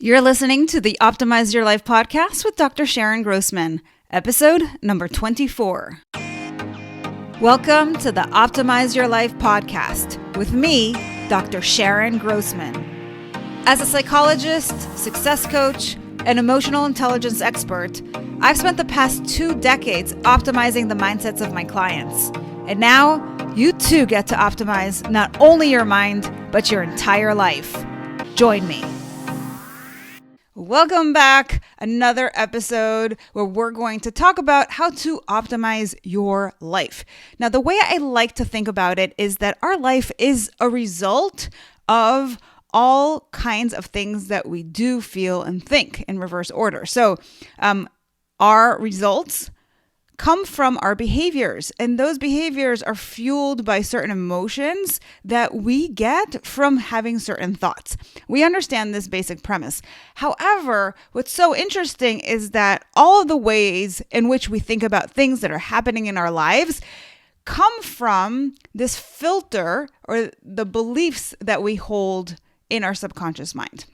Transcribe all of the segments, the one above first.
You're listening to the Optimize Your Life podcast with Dr. Sharon Grossman, episode number 24. Welcome to the Optimize Your Life podcast with me, Dr. Sharon Grossman. As a psychologist, success coach, and emotional intelligence expert, I've spent the past 2 decades optimizing the mindsets of my clients. And now, you too get to optimize not only your mind, but your entire life. Join me. Welcome back. Another episode where we're going to talk about how to optimize your life. Now, the way I like to think about it is that our life is a result of all kinds of things that we do, feel, and think in reverse order. So, our results come from our behaviors, and those behaviors are fueled by certain emotions that we get from having certain thoughts. We understand this basic premise. However, what's so interesting is that all of the ways in which we think about things that are happening in our lives come from this filter or the beliefs that we hold in our subconscious mind.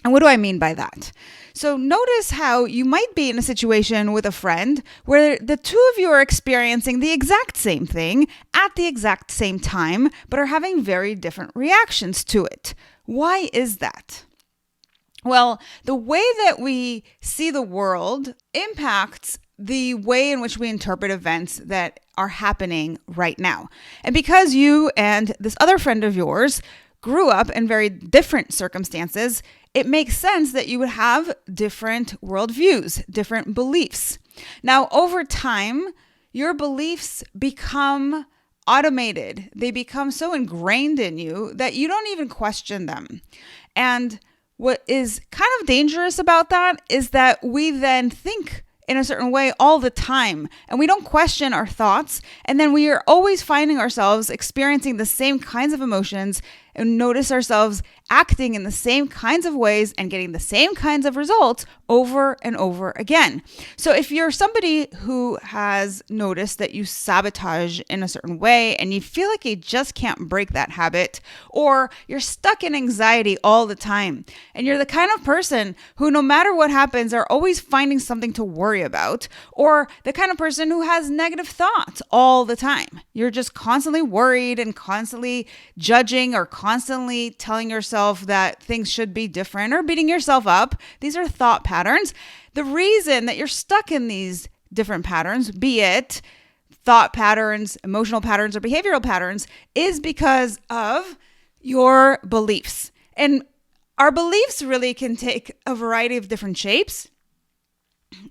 And what do I mean by that? So notice how you might be in a situation with a friend where the two of you are experiencing the exact same thing at the exact same time, but are having very different reactions to it. Why is that? Well, the way that we see the world impacts the way in which we interpret events that are happening right now. And because you and this other friend of yours grew up in very different circumstances, it makes sense that you would have different worldviews, different beliefs. Now, over time, your beliefs become automated. They become so ingrained in you that you don't even question them. And what is kind of dangerous about that is that we then think in a certain way all the time, and we don't question our thoughts, and then we are always finding ourselves experiencing the same kinds of emotions and notice ourselves acting in the same kinds of ways and getting the same kinds of results over and over again. So if you're somebody who has noticed that you sabotage in a certain way and you feel like you just can't break that habit, or you're stuck in anxiety all the time, and you're the kind of person who no matter what happens are always finding something to worry about, or the kind of person who has negative thoughts all the time, you're just constantly worried and constantly judging or constantly telling yourself that things should be different or beating yourself up. These are thought patterns. The reason that you're stuck in these different patterns, be it thought patterns, emotional patterns, or behavioral patterns, is because of your beliefs. And our beliefs really can take a variety of different shapes.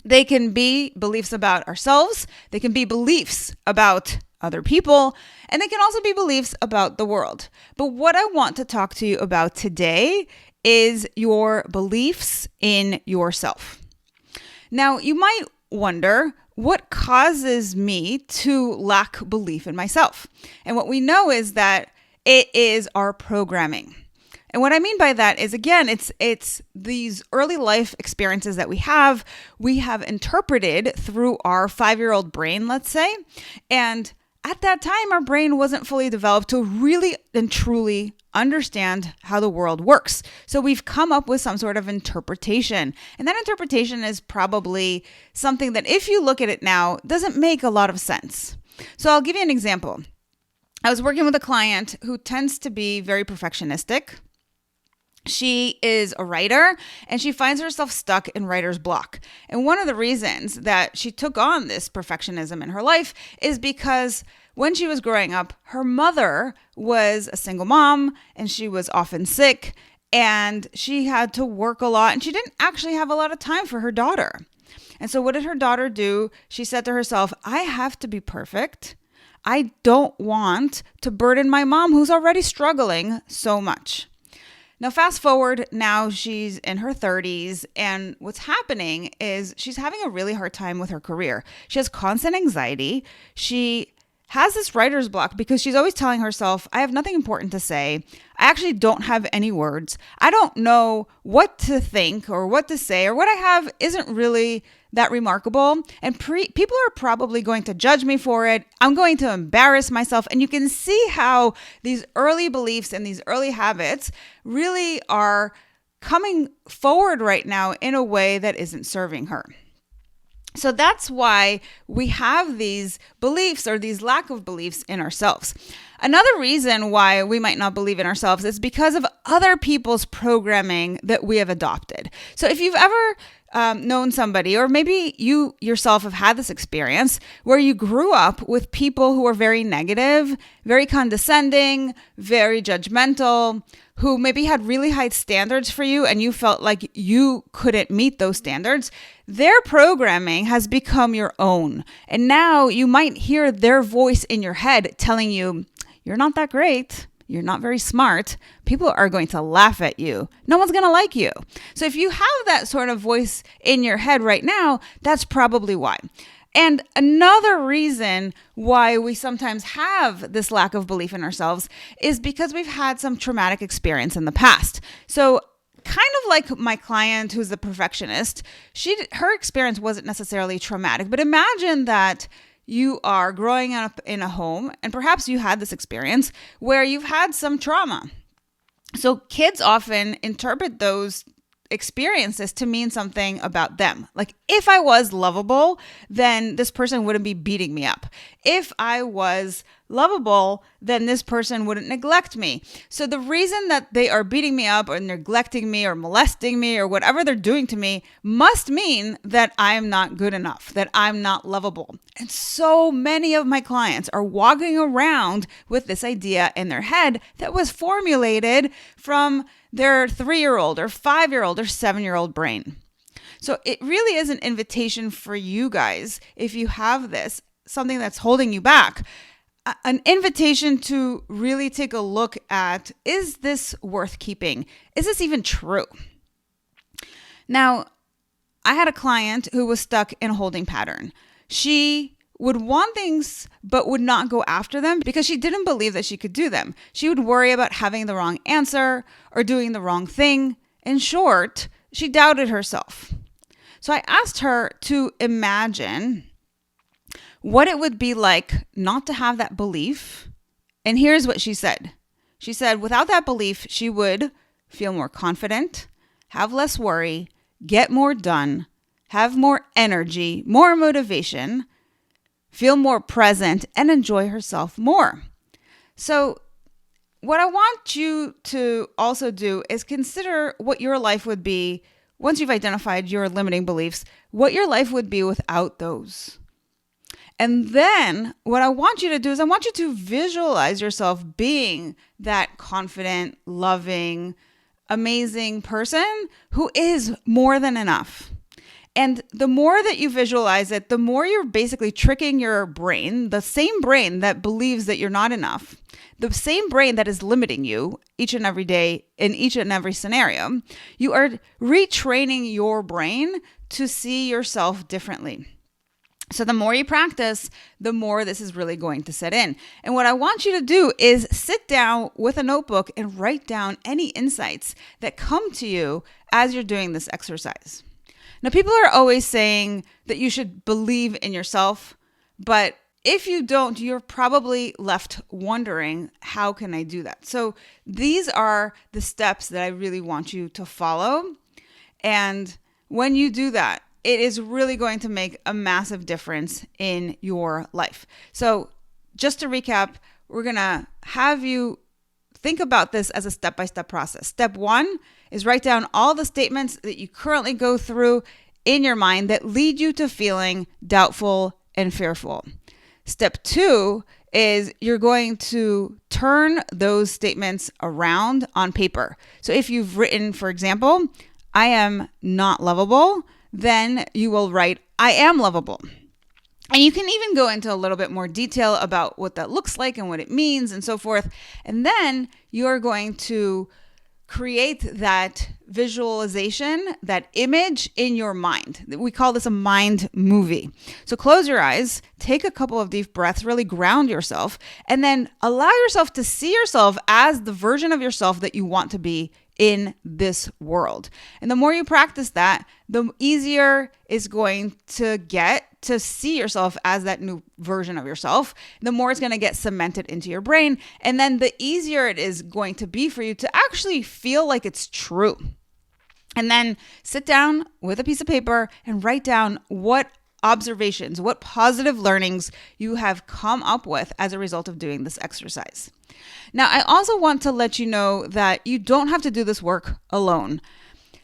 They can be beliefs about ourselves. They can be beliefs about other people, and they can also be beliefs about the world. But what I want to talk to you about today is your beliefs in yourself. Now, you might wonder, what causes me to lack belief in myself? And what we know is that it is our programming. And what I mean by that is, again, it's these early life experiences that we have interpreted through our 5-year-old brain, let's say. And at that time, our brain wasn't fully developed to really and truly understand how the world works. So we've come up with some sort of interpretation. And that interpretation is probably something that, if you look at it now, doesn't make a lot of sense. So I'll give you an example. I was working with a client who tends to be very perfectionistic. She is a writer, and she finds herself stuck in writer's block. And one of the reasons that she took on this perfectionism in her life is because when she was growing up, her mother was a single mom, and she was often sick, and she had to work a lot, and she didn't actually have a lot of time for her daughter. And so what did her daughter do? She said to herself, I have to be perfect. I don't want to burden my mom, who's already struggling so much. Now, fast forward, now she's in her 30s, and what's happening is she's having a really hard time with her career. She has constant anxiety. She has this writer's block because she's always telling herself, I have nothing important to say. I actually don't have any words. I don't know what to think or what to say, or what I have isn't really that remarkable. And people are probably going to judge me for it. I'm going to embarrass myself. And you can see how these early beliefs and these early habits really are coming forward right now in a way that isn't serving her. So that's why we have these beliefs or these lack of beliefs in ourselves. Another reason why we might not believe in ourselves is because of other people's programming that we have adopted. So if you've ever known somebody, or maybe you yourself have had this experience where you grew up with people who are very negative, very condescending, very judgmental, who maybe had really high standards for you and you felt like you couldn't meet those standards, their programming has become your own. And now you might hear their voice in your head telling you, you're not that great. You're not very smart. People are going to laugh at you. No one's going to like you. So if you have that sort of voice in your head right now, that's probably why. And another reason why we sometimes have this lack of belief in ourselves is because we've had some traumatic experience in the past. So kind of like my client who's the perfectionist, her experience wasn't necessarily traumatic, but imagine that you are growing up in a home and perhaps you had this experience where you've had some trauma. So kids often interpret those experiences to mean something about them. Like, if I was lovable, then this person wouldn't be beating me up. If I was lovable, then this person wouldn't neglect me. So the reason that they are beating me up or neglecting me or molesting me or whatever they're doing to me must mean that I'm not good enough, that I'm not lovable. And so many of my clients are walking around with this idea in their head that was formulated from their 3-year-old or 5-year-old or 7-year-old brain. So it really is an invitation for you guys, if you have this, something that's holding you back, an invitation to really take a look at, is this worth keeping? Is this even true? Now, I had a client who was stuck in a holding pattern. She would want things but would not go after them because she didn't believe that she could do them. She would worry about having the wrong answer or doing the wrong thing. In short, she doubted herself. So I asked her to imagine what it would be like not to have that belief. And here's what she said. She said, without that belief, she would feel more confident, have less worry, get more done, have more energy, more motivation, feel more present, and enjoy herself more. So what I want you to also do is consider what your life would be once you've identified your limiting beliefs, what your life would be without those. And then what I want you to do is I want you to visualize yourself being that confident, loving, amazing person who is more than enough. And the more that you visualize it, the more you're basically tricking your brain, the same brain that believes that you're not enough, the same brain that is limiting you each and every day in each and every scenario. You are retraining your brain to see yourself differently. So the more you practice, the more this is really going to set in. And what I want you to do is sit down with a notebook and write down any insights that come to you as you're doing this exercise. Now, people are always saying that you should believe in yourself, but if you don't, you're probably left wondering, how can I do that? So these are the steps that I really want you to follow. And when you do that, it is really going to make a massive difference in your life. So just to recap, we're going to have you think about this as a step-by-step process. Step 1 is write down all the statements that you currently go through in your mind that lead you to feeling doubtful and fearful. Step 2 is you're going to turn those statements around on paper. So if you've written, for example, I am not lovable, then you will write, I am lovable. And you can even go into a little bit more detail about what that looks like and what it means and so forth. And then you're going to create that visualization, that image in your mind. We call this a mind movie. So close your eyes, take a couple of deep breaths, really ground yourself, and then allow yourself to see yourself as the version of yourself that you want to be in this world. And the more you practice that, the easier it's going to get to see yourself as that new version of yourself. The more it's going to get cemented into your brain. And then the easier it is going to be for you to actually feel like it's true. And then sit down with a piece of paper and write down what observations, what positive learnings you have come up with as a result of doing this exercise. Now, I also want to let you know that you don't have to do this work alone.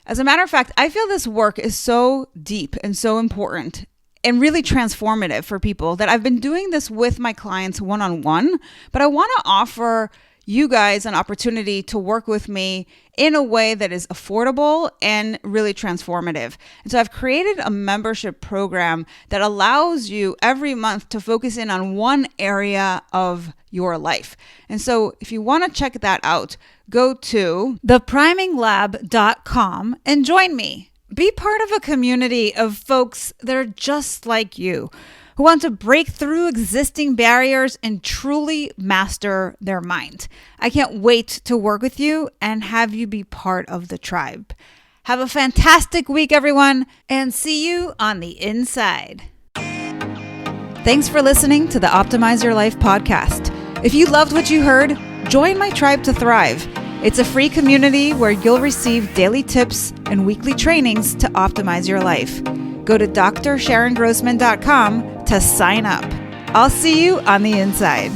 As a matter of fact, I feel this work is so deep and so important and really transformative for people that I've been doing this with my clients one-on-one, but I want to offer you guys an opportunity to work with me in a way that is affordable and really transformative. And so I've created a membership program that allows you every month to focus in on one area of your life. And so if you want to check that out, go to thepriminglab.com and join me. Be part of a community of folks that are just like you, who want to break through existing barriers and truly master their mind. I can't wait to work with you and have you be part of the tribe. Have a fantastic week, everyone, and see you on the inside. Thanks for listening to the Optimize Your Life podcast. If you loved what you heard, join my Tribe to Thrive. It's a free community where you'll receive daily tips and weekly trainings to optimize your life. Go to drsharongrossman.com to sign up. I'll see you on the inside.